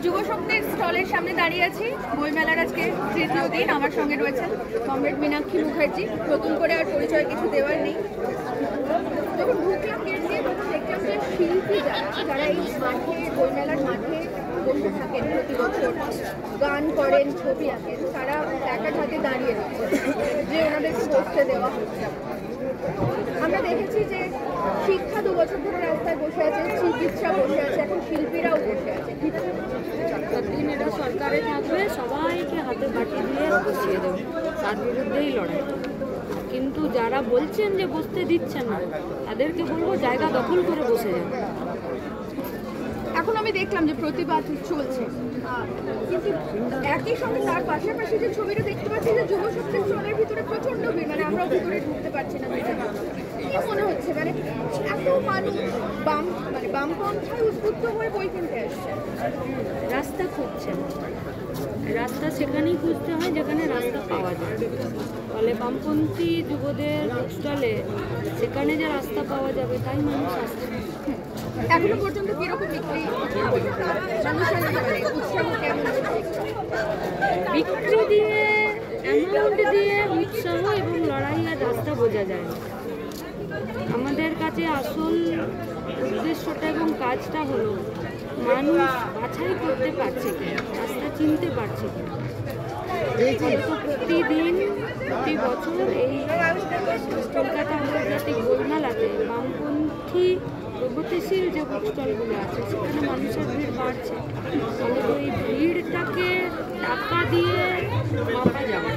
যুব শক্তির স্টলের সামনে দাঁড়িয়ে আছি। বইমেলার আজকে তৃতীয় দিন। আমার সঙ্গে রয়েছেন কমরেড মীনাক্ষী মুখার্জি। নতুন করে আর পরিচয় কিছু দেওয়ার নেই। যখন ঢুকলাম গেট দিয়ে তখন দেখলাম যে শিল্পী যারা এই মাঠে, বইমেলার মাঠে বসে থাকেন প্রতি বছর, গান করেন, ছবি আঁকেন, তারা প্ল্যাকার্ড হাতে দাঁড়িয়ে রয়েছে যে ওনাদেরকে বসতে দেওয়া হচ্ছে। আমরা দেখেছি যে শিক্ষা 2 বছর ধরে রাস্তায় বসে আছে, চিকিৎসা বসে আছে, এখন শিল্পীরাও বসে আছে। যতদিন এটা সরকারে থাকবে সবাইকে হাতে বাটি দিয়ে বসিয়ে দেবে, তার বিরুদ্ধেই লড়াই। কিন্তু যারা বলছেন যে বসতে দিচ্ছেন না, তাদেরকে বলবো জায়গা দখল করে বসে যান। এখন আমি দেখলাম যে প্রতিবাদ চলছে, কিন্তু একই সঙ্গে তার পাশাপাশি যে ছবিটা দেখতে পাচ্ছি যে যুব শক্তির স্টলের ভিতরে প্রচন্ড ভিড়, মানে আমরাও ভিতরে ঢুকতে পারছি না। কি মনে হচ্ছে, মানে এত মানুষ বামপন্থায় উদ্বুদ্ধ হয়ে বই কিনতে আসছে? রাস্তা খুঁজছেন, রাস্তা সেখানেই খুঁজতে হয় যেখানে রাস্তা পাওয়া যায়। ফলে বামপন্থী যুবদের স্টলে সেখানে যে রাস্তা পাওয়া যাবে তাই মানুষ আসছে। এখনো পর্যন্ত কিরকম বিক্রি, উৎসাহ কেমন? বিক্রি দিয়ে, অ্যামাউন্ট দিয়ে উৎসাহ এবং লড়াই আর রাস্তা বোঝা যায় না। আমাদের কাছে আসল উদ্দেশ্যটা এবং কাজটা হলো মানুষ বাছাই করতে পারছে কি, রাস্তা চিনতে পারছে কি। প্রতিদিন প্রতি বছর এই কলকাতা আন্তর্জাতিক বইমেলাতে বামপন্থী প্রগতিশীল যে বুক স্টলগুলো আছে সেখানে মানুষের ভিড় বাড়ছে। ফলে এই ভিড়টাকে টাকা দিয়ে মাপা যাবে।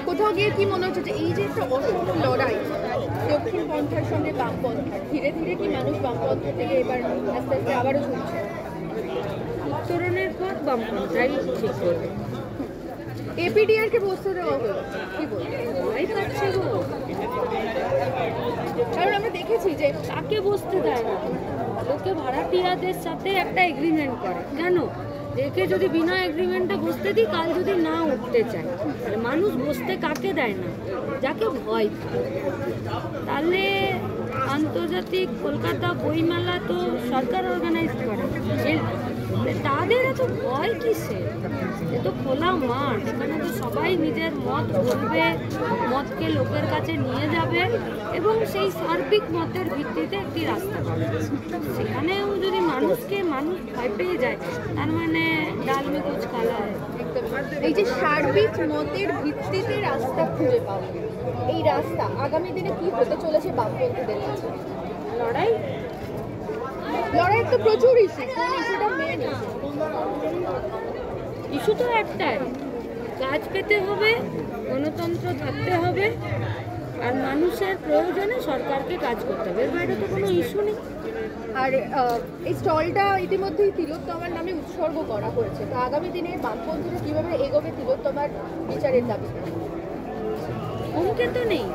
কোথাও গিয়ে কি মনে হচ্ছে যে এই যে একটা অসম লড়াই দক্ষিণ পন্থার সঙ্গে বামপন্থার, ধীরে ধীরে কি মানুষ বামপন্থ থেকে এবার আস্তে আস্তে আবারও ঝুঁকছে? উত্তরণের পর বামপন্থাই ঠিক করবে। এপিডিআর কে বসতে দেওয়া হলো, কি বলবো? ভয় পাচ্ছে গো, কারণ আমরা দেখেছি যে তাকে বসতে দেয় না, লোকে ভাড়াটিয়াদের সাথে একটা এগ্রিমেন্ট করে। কেন? একে যদি বিনা এগ্রিমেন্টে বসতে দিই, কাল যদি না উঠতে চায়, তাহলে মানুষ বসতে কাকে দেয় না? যাকে ভয় পায়। তাহলে আন্তর্জাতিক কলকাতা বইমেলা তো সরকার অর্গানাইজ করে, তাদের এত ভয় কিসে? এ তো খোলা মাঠ, এখানে তো সবাই নিজের মত বলবে, মতকে লোকের কাছে নিয়ে যাবে এবং সেই সার্বিক মতের ভিত্তিতে একটি রাস্তা পাবে। সেখানেও যদি মানুষ ভয় পেয়ে যায়, তার মানে ডাল মে কুছ কালা হয়। এই যে সার্বিক মতের ভিত্তিতে রাস্তা খুঁজে পাওয়া, এই রাস্তা আগামী দিনে কি হতে চলেছে বামপন্থীদের কাছে? লড়াই তো প্রচুর ইস্যু, কোন ইস্যুটা মেন? ইস্যু তো একটাই, কাজ পেতে হবে, গণতন্ত্র থাকতে হবে, আর মানুষের প্রয়োজনে সরকারকে কাজ করতে হবে। এর বাইরে তো কোনো ইস্যু নেই। আর এই স্টলটা ইতিমধ্যেই তিলোত্তমার নামে উৎসর্গ করা হয়েছে, তো আগামী দিনে বামপন্থীরা কীভাবে এগোবে তিলোত্তমার বিচারের দাবিতে? থমকে তো নেই,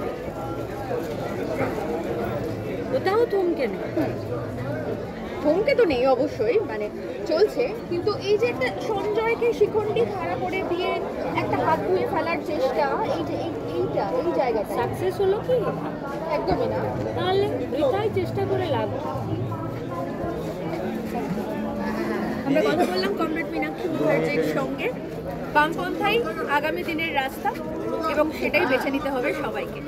কোথাও থমকে নেই। থমকে তো নেই অবশ্যই, মানে চলছে, কিন্তু এই যে একটা সঞ্জয়কে শিখণ্ডি খাড়া করে দিয়ে একটা হাত ধুয়ে ফেলার চেষ্টা, এই জায়গাটা সাকসেস হলো কি? একদমই না। তাহলে এটাই চেষ্টা করে লাভ। আমরা কথা বললাম কমরেড মীনাক্ষী মুখার্জির সঙ্গে। বামপন্থাই আগামী দিনের রাস্তা এবং সেটাই বেছে নিতে হবে সবাইকে।